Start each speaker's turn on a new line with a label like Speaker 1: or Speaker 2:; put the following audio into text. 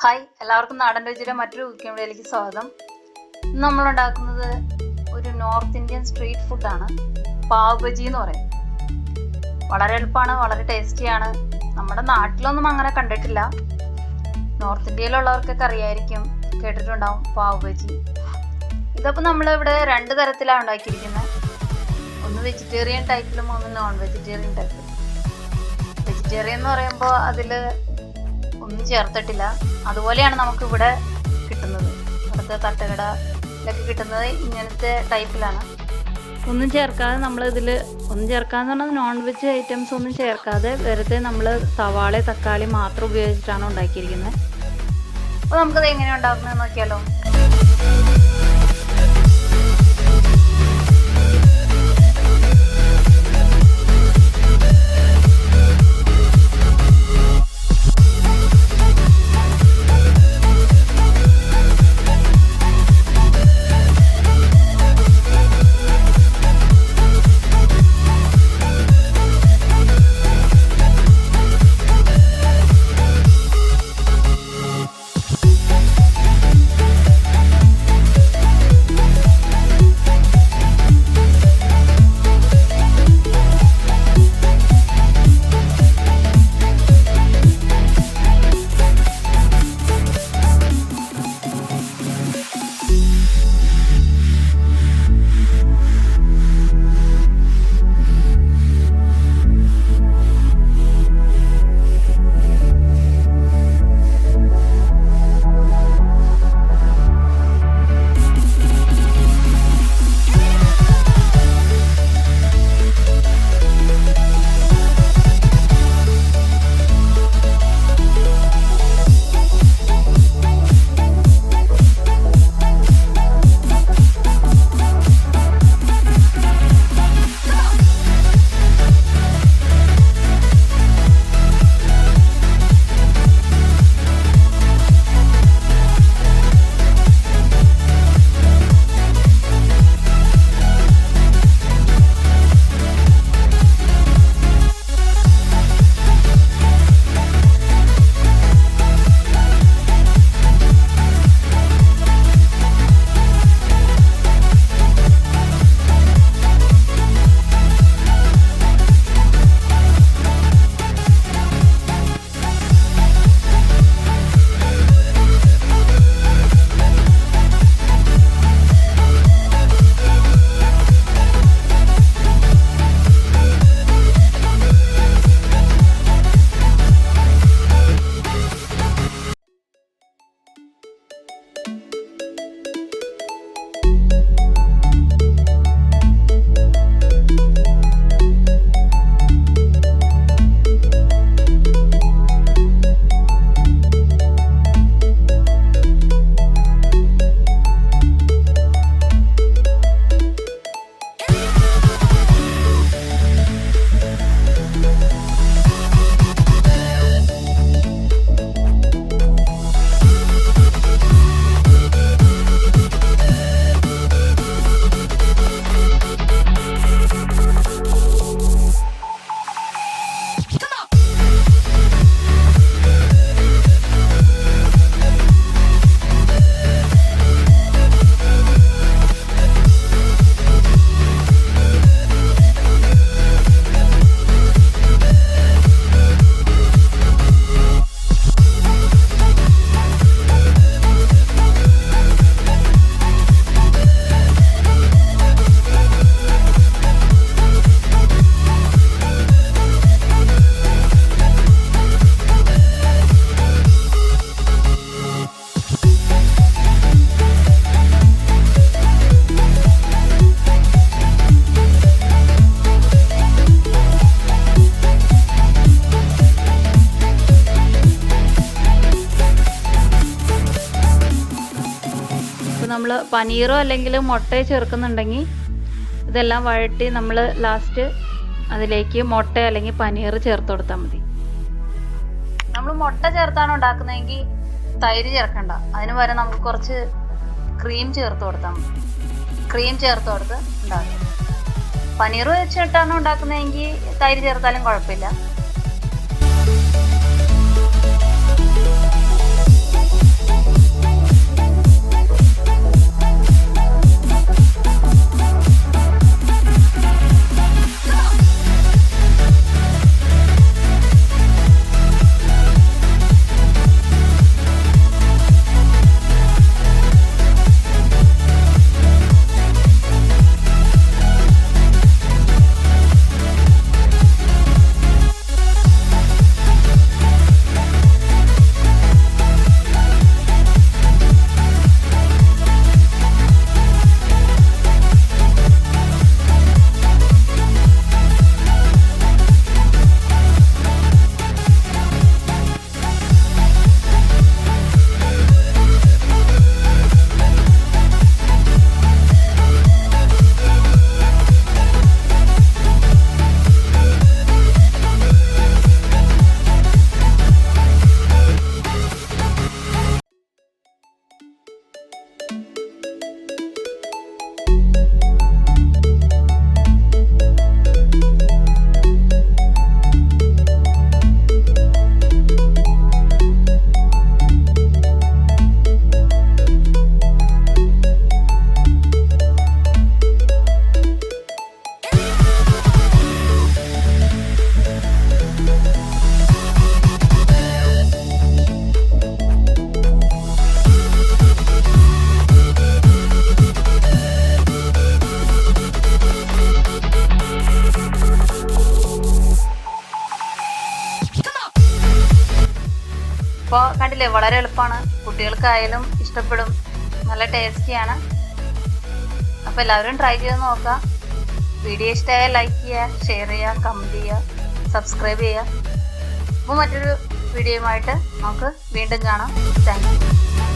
Speaker 1: Hi, എല്ലാവർക്കും നാടൻ രുചിയുടെ മറ്റൊരു കുക്കിംഗ് വീഡിയോയിലേക്ക് സ്വാഗതം. ഇന്ന് നമ്മളുണ്ടാക്കുന്നത് ഒരു നോർത്ത് ഇന്ത്യൻ സ്ട്രീറ്റ് ഫുഡാണ്. പാവ് ബജി എന്ന് പറയും. വളരെ എളുപ്പമാണ്, വളരെ ടേസ്റ്റിയാണ്. നമ്മുടെ നാട്ടിലൊന്നും അങ്ങനെ കണ്ടിട്ടില്ല. നോർത്ത് ഇന്ത്യയിലുള്ളവർക്കൊക്കെ അറിയായിരിക്കും, കേട്ടിട്ടുണ്ടാവും പാവ് ബജി. ഇതപ്പോൾ നമ്മളിവിടെ 2 തരത്തിലാണ് ഉണ്ടാക്കിയിരിക്കുന്നത്. ഒന്ന് വെജിറ്റേറിയൻ ടൈപ്പിലും ഒന്ന് നോൺ വെജിറ്റേറിയൻ ടൈപ്പിലും. വെജിറ്റേറിയൻ എന്ന് പറയുമ്പോൾ അതിൽ ഒന്നും ചേർത്തിട്ടില്ല. അതുപോലെയാണ് നമുക്കിവിടെ കിട്ടുന്നത്. ഇവിടുത്തെ തട്ടുകടയിലൊക്കെ കിട്ടുന്നത് ഇങ്ങനത്തെ ടൈപ്പിലാണ്. ഒന്നും ചേർക്കാതെ ഒന്നും ചേർക്കാന്ന് പറഞ്ഞാൽ നോൺ വെജ് ഐറ്റംസ് ഒന്നും ചേർക്കാതെ വെറുതെ നമ്മൾ സവാള തക്കാളി മാത്രം ഉപയോഗിച്ചിട്ടാണ് ഉണ്ടാക്കിയിരിക്കുന്നത്. അപ്പോൾ നമുക്കത് എങ്ങനെയാണ് ഉണ്ടാക്കുന്നത് നോക്കിയാലോ. നമ്മൾ പനീറോ അല്ലെങ്കിൽ മുട്ടയോ ചേർക്കുന്നുണ്ടെങ്കിൽ ഇതെല്ലാം വഴറ്റി നമ്മൾ ലാസ്റ്റ് അതിലേക്ക് മുട്ട അല്ലെങ്കിൽ പനീർ ചേർത്ത് കൊടുത്താൽ മതി. നമ്മൾ മുട്ട ചേർത്താണ് ഉണ്ടാക്കുന്നതെങ്കിൽ തൈര് ചേർക്കണ്ട. അതിന് പകരം നമുക്ക് കുറച്ച് ക്രീം ചേർത്ത് കൊടുത്താൽ മതി. ക്രീം ചേർത്ത് കൊടുത്ത് ഉണ്ടാക്കും. പനീർ വെച്ചിട്ടാണ് ഉണ്ടാക്കുന്നതെങ്കിൽ തൈര് ചേർത്താലും കുഴപ്പമില്ല. കണ്ടില്ലേ, വളരെ എളുപ്പമാണ്, കുട്ടികൾക്കായാലും ഇഷ്ടപ്പെടും, നല്ല ടേസ്റ്റിയാണ്. അപ്പോൾ എല്ലാവരും ട്രൈ ചെയ്ത് നോക്കുക. വീഡിയോ ഇഷ്ടമായാൽ ലൈക്ക് ചെയ്യുക, ഷെയർ ചെയ്യുക, കമൻറ്റ് ചെയ്യുക, സബ്സ്ക്രൈബ് ചെയ്യുക. അപ്പോൾ മറ്റൊരു വീഡിയോയുമായിട്ട് നമുക്ക് വീണ്ടും കാണാം. Thank you.